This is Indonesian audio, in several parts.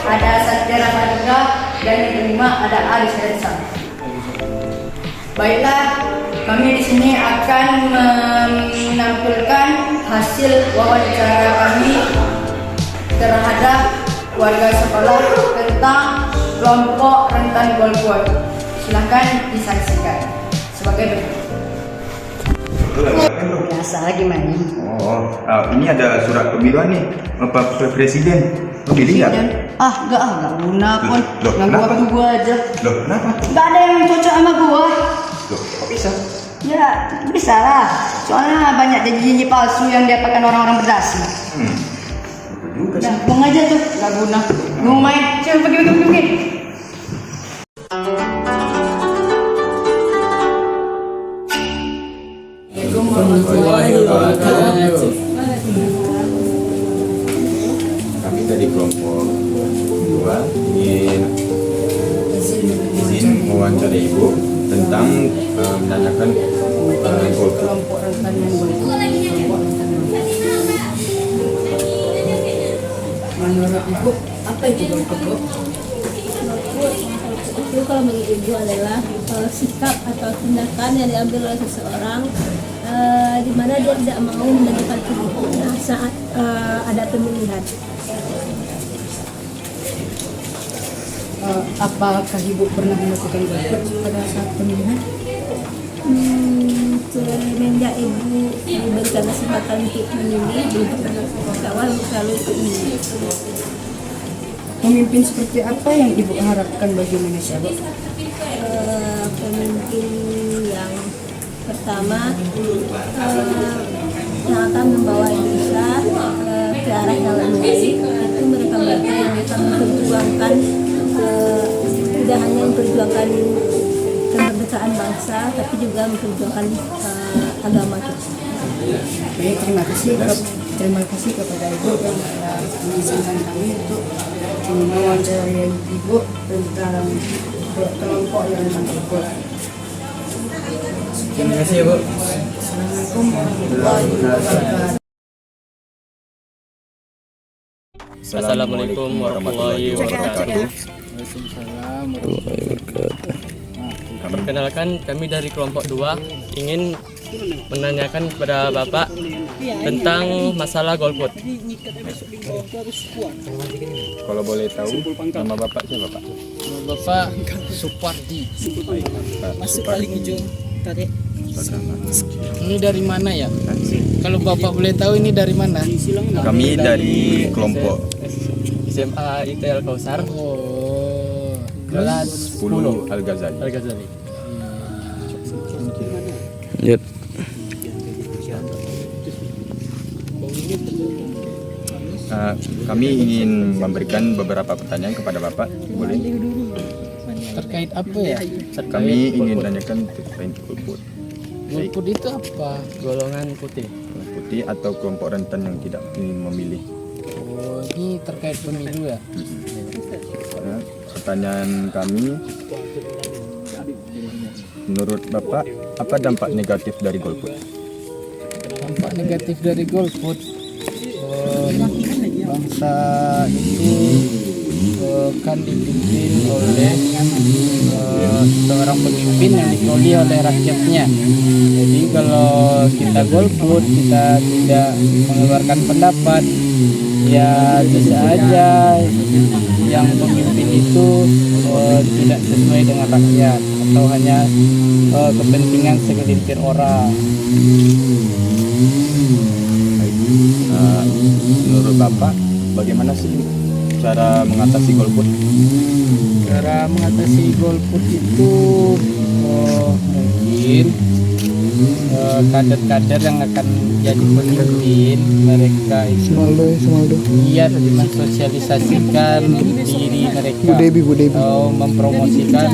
ada Satya Ramadhan, dan yang kelima ada Aris Rensa. Baiklah, kami di sini akan menampilkan hasil wawancara kami terhadap warga sekolah tentang kelompok rentan golput. Silakan disaksikan sebagai berikut. Biasa lagi main. Ini ada surat pemilihan nih, Bapak Presiden. Pilih nggak? Enggak guna pun. Loh, Nggak waktu gua aja. Loh, kenapa? Nggak ada yang cocok sama gua. Loh, kok bisa? Ya, bisa lah. Soalnya banyak janji-janji palsu yang diapakan orang-orang berdasi. Betul juga sih. Nah, buang aja tuh, nggak guna. Gua mau main, coba pergi. Kami dari kelompok 2 ingin izin mewawancarai Ibu tentang menanyakan golput. Kelompok rentan yang golput. Menurut Ibu, apa itu golput, Bu? Itu kalau bagi ibu adalah sikap atau tindakan yang diambil oleh seseorang di mana dia tidak mau menentukan pilihannya saat ada pemilihan. Apakah Ibu pernah melakukan golput pada saat pemilihan? Semenjak ibu diberikan kesempatan untuk memilih, belum pernah kawan selalu ikut memilih. Pemimpin seperti apa yang Ibu harapkan bagi Indonesia, Bu? Pemimpin yang pertama yang akan membawa Indonesia ke arah yang lebih baik, itu mereka yang akan memperjuangkan tidak hanya memperjuangkan kemerdekaan bangsa, tapi juga memperjuangkan agama kita. Baik, terima kasih kepada Ibu yang telah mengizinkan kami untuk mewawancarai Ibu tentang kelompok yang rentan golput. Terima kasih, Bu. Assalamualaikum warahmatullahi wabarakatuh. Assalamualaikum warahmatullahi wabarakatuh. Perkenalkan, kami dari kelompok 2 ingin menanyakan kepada Bapak tentang masalah golput. Kalau boleh tahu, nama Bapak siapa, Pak? Bapak Supardi. Masuk paling ujung tarik. Ini dari mana ya? Kalau Bapak boleh tahu ini dari mana? Kami dari kelompok SMA ITL Kausar, Oh, kelas 10 Al-Ghazali. Al-Ghazali. Kami ingin memberikan beberapa pertanyaan kepada Bapak, boleh? terkait apa ya? Kami ingin tanyakan terkait golput. Golput itu apa? Golongan putih. Putih atau kelompok rentan yang tidak ingin memilih. Oh, ini terkait pemilu ya? Nah, pertanyaan kami, menurut Bapak, apa dampak negatif dari golput? Dampak negatif dari golput, bangsa itu kan dipimpin oleh seorang pemimpin yang dipilih oleh rakyatnya. Jadi kalau kita golput, kita tidak mengeluarkan pendapat, ya bisa aja yang pemimpin itu tidak sesuai dengan rakyat atau hanya kepentingan segelintir orang. Menurut Bapak, bagaimana sih cara mengatasi golput? Cara mengatasi golput itu mungkin kader-kader yang akan jadi pemimpin mereka itu giat mensosialisasikan diri mereka atau mempromosikan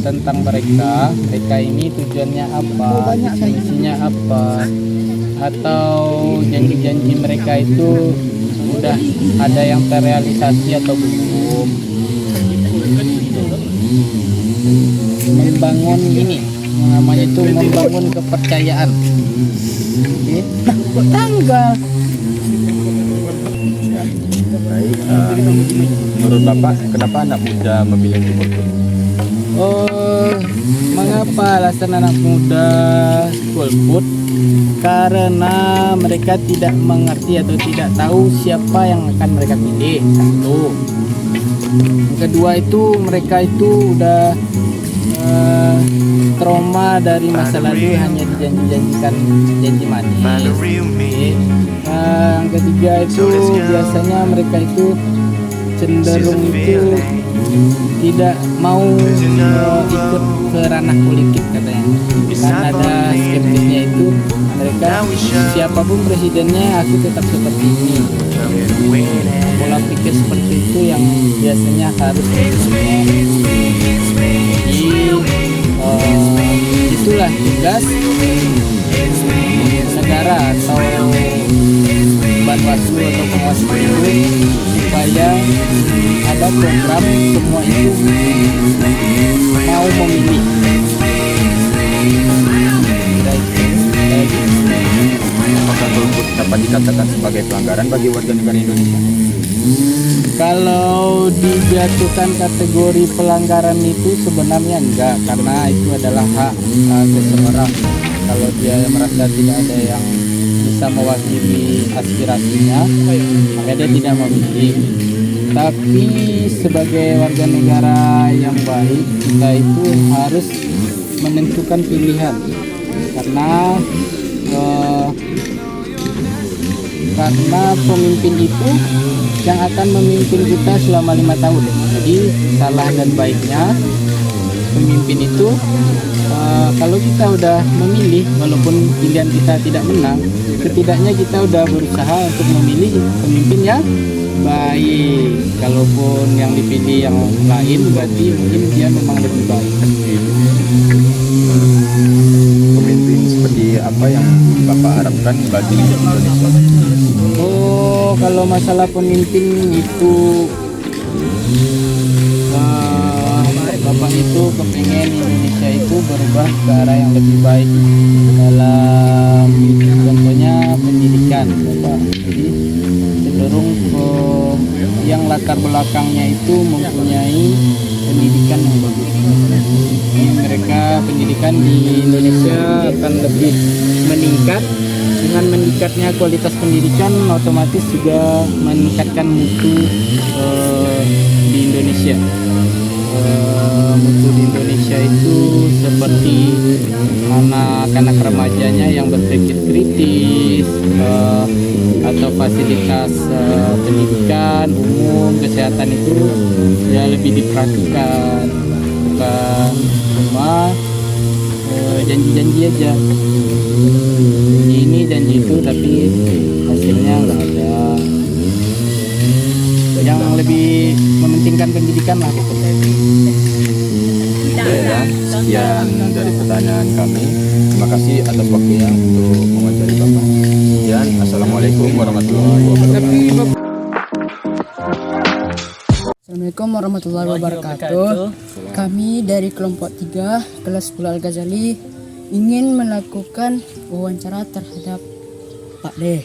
tentang mereka ini tujuannya apa, misinya apa, atau janji-janji mereka itu sudah ada yang terrealisasi atau belum. Membangun ini namanya itu membangun kepercayaan. Nah, kok tanggal Baik, menurut Bapak kenapa anak muda memilih golput? Oh, mengapa alasan anak muda golput? Karena mereka tidak mengerti atau tidak tahu siapa yang akan mereka pilih. Satu. Yang kedua itu mereka itu udah trauma dari masa lalu, hanya dijanji-janjikan janji manis. Yang ketiga itu biasanya mereka itu cenderung itu tidak mau ikut ke ranah politik katanya, karena ada skeptisnya itu mereka, siapapun presidennya aku tetap seperti ini. Pola pikir seperti itu yang biasanya harus itulah tugas negara atau Bawaslu atau pengawas pemilu supaya ada program semua itu mau memilih. Apakah golput dapat dikatakan sebagai pelanggaran bagi warga negara Indonesia? Kalau dijatuhkan kategori pelanggaran itu sebenarnya enggak, karena itu adalah hak seseorang. Kalau dia merasa tidak ada yang bisa mewakili aspirasinya, maka dia tidak memilih. Tapi sebagai warga negara yang baik, kita itu harus menentukan pilihan, karena pemimpin itu yang akan memimpin kita selama 5 tahun. Jadi salah dan baiknya pemimpin itu kalau kita udah memilih, walaupun pilihan kita tidak menang, setidaknya kita udah berusaha untuk memilih pemimpin yang baik. Kalaupun yang dipilih yang lain, berarti mungkin dia memang lebih baik. Pemimpin seperti apa yang Bapak harapkan bagi Indonesia? Oh, kalau masalah pemimpin itu Bapak itu kepengen Indonesia itu berubah ke arah yang lebih baik dalam contohnya pendidikan, Bapak. Jadi cenderung ke yang latar belakangnya itu mempunyai pendidikan yang bagus. Jadi mereka pendidikan di Indonesia akan lebih meningkat. Dengan meningkatnya kualitas pendidikan, otomatis juga meningkatkan mutu di Indonesia. Mutu di Indonesia itu seperti anak-anak remajanya yang berpikir kritis, atau fasilitas pendidikan umum, kesehatan itu ya lebih diperhatikan, bukan cuma janji-janji aja, janji ini janji itu tapi hasilnya nggak ada. Yang lebih mementingkan pendidikan lah. Ya, sekian dari pertanyaan kami. Terima kasih atas waktunya untuk mengajar Bapak. Sekian, assalamualaikum warahmatullahi wabarakatuh. Assalamualaikum warahmatullahi wabarakatuh. Kami dari kelompok 3 kelas 10 Al-Ghazali ingin melakukan wawancara terhadap Pak D.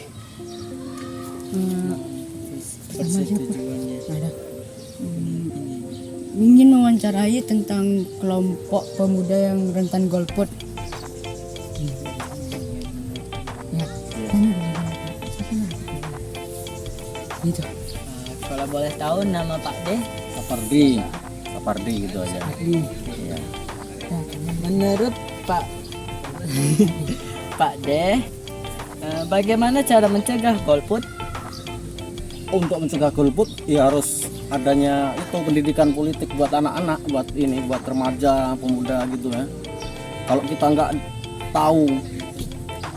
Ingin mewawancarai tentang kelompok pemuda yang rentan golput. Ya, gitu. Kalau boleh tahu nama Pak D? Sapardi gitu aja. Iya. Menurut Pak Pak D, bagaimana cara mencegah golput? Untuk mencegah golput ya harus adanya itu pendidikan politik buat anak-anak, buat remaja, pemuda gitu ya. Kalau kita nggak tahu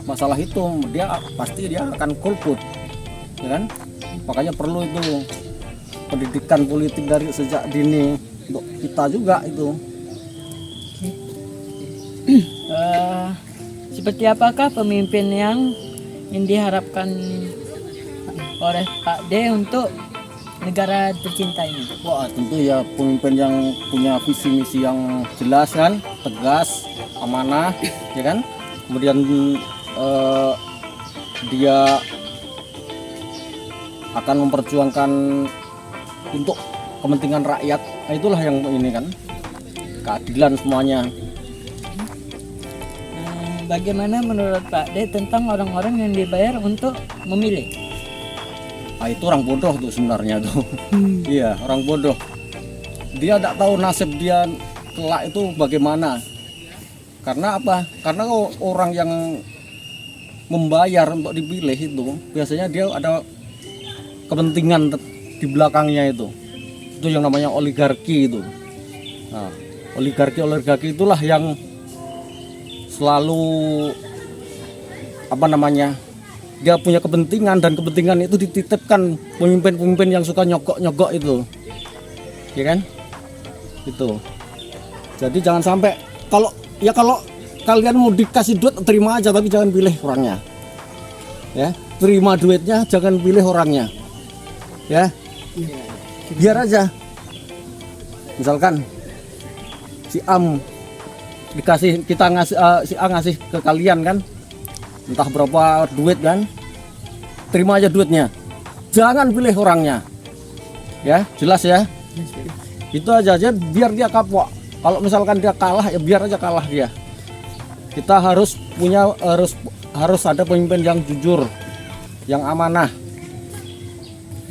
masalah itu, pasti dia akan golput, ya kan? Makanya perlu itu pendidikan politik dari sejak dini untuk kita juga itu. Seperti apakah pemimpin yang diharapkan oleh Pak D untuk negara tercinta ini? Wah, tentu ya pemimpin yang punya visi misi yang jelas kan, tegas, amanah, ya kan. Kemudian dia akan memperjuangkan untuk kepentingan rakyat. Nah, itulah yang ini kan keadilan semuanya. Bagaimana menurut Pak D tentang orang-orang yang dibayar untuk memilih? Nah, itu orang bodoh tuh sebenarnya tuh. Iya, orang bodoh. Dia tidak tahu nasib dia kelak itu bagaimana. Karena apa? Karena orang yang membayar untuk dipilih itu biasanya dia ada kepentingan di belakangnya itu. Itu yang namanya oligarki itu. Nah, oligarki itulah yang selalu dia punya kepentingan, dan kepentingan itu dititipkan pemimpin-pemimpin yang suka nyogok itu, ya kan? Itu. Jadi jangan sampai kalau kalian mau dikasih duit terima aja, tapi jangan pilih orangnya, ya. Terima duitnya, jangan pilih orangnya, ya. Biar aja. Misalkan si Am dikasih, si A ngasih ke kalian kan, entah berapa duit kan, terima aja duitnya, jangan pilih orangnya, ya. Jelas ya, itu aja biar dia kapok. Kalau misalkan dia kalah, ya biar aja kalah dia. Kita harus ada pemimpin yang jujur, yang amanah,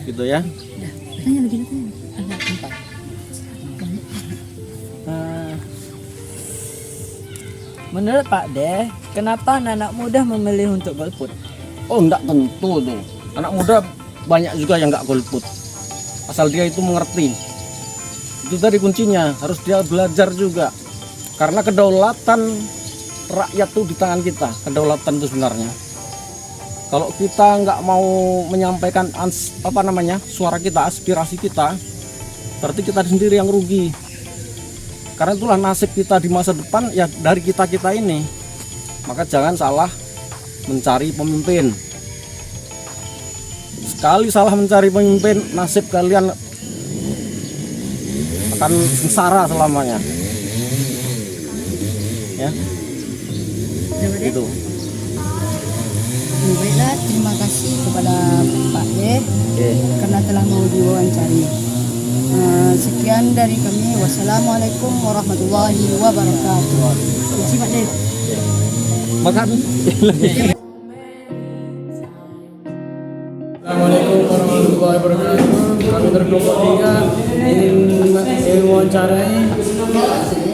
gitu ya. Menurut Pak D, kenapa anak muda memilih untuk golput? Oh, enggak tentu tuh. Anak muda banyak juga yang enggak golput. Asal dia itu mengerti. Itu tadi kuncinya, harus dia belajar juga. Karena kedaulatan rakyat tuh di tangan kita, kedaulatan itu sebenarnya. Kalau kita enggak mau menyampaikan suara kita, aspirasi kita, berarti kita sendiri yang rugi. Karena itulah nasib kita di masa depan ya dari kita-kita ini. Maka jangan salah mencari pemimpin. Sekali salah mencari pemimpin, nasib kalian akan sengsara selamanya. Ya. Itu. Baiklah, terima kasih kepada Pak D karena telah mau diwawancari. Sekian dari kami. Wassalamualaikum warahmatullahi wabarakatuh. Terima kasih. Makan. Assalamualaikum warahmatullahi wabarakatuh. Kami dari kelompok 3 ingin mewawancarai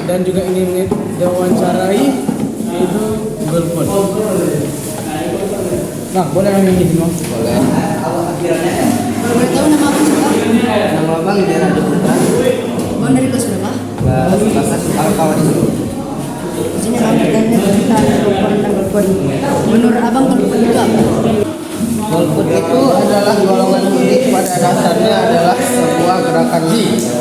dan juga ingin diwawancarai itu golput. Nah, boleh kami ini semua? Boleh. Boleh tahu nama abang siapa? Nama abang Dera Putra. Abang dari kelas berapa? Kelas kawan di sini. Di sini rambutannya tentang golput. Menurut abang golput itu apa? Golput itu adalah golongan politik, pada dasarnya adalah sebuah gerakan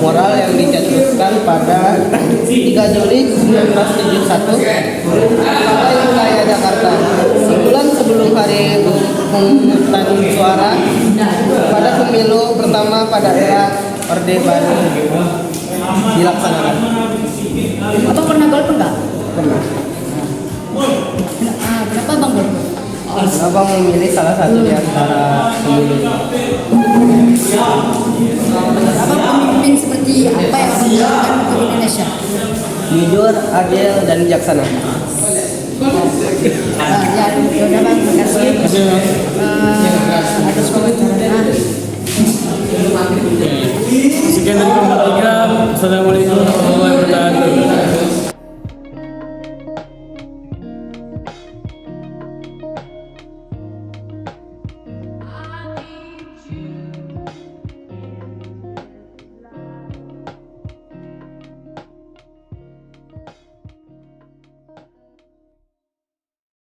moral yang dicetuskan pada 3 Juli 1971 di wilayah Jakarta. Sebulan sebelum hari pemungutan suara pada pemilu pertama pada era Orde Baru dilaksanakan. Abang pernah golput nggak? Pernah. Kenapa abang golput? Abang memilih salah satu di antara pemilu. Abang pemimpin seperti apa yang abang inginkan untuk Indonesia? Jujur, adil, dan bijaksana. Ya udah bang, terima kasih. Atas wawancaranya. Sekian dari kelompok 3. Assalamualaikum.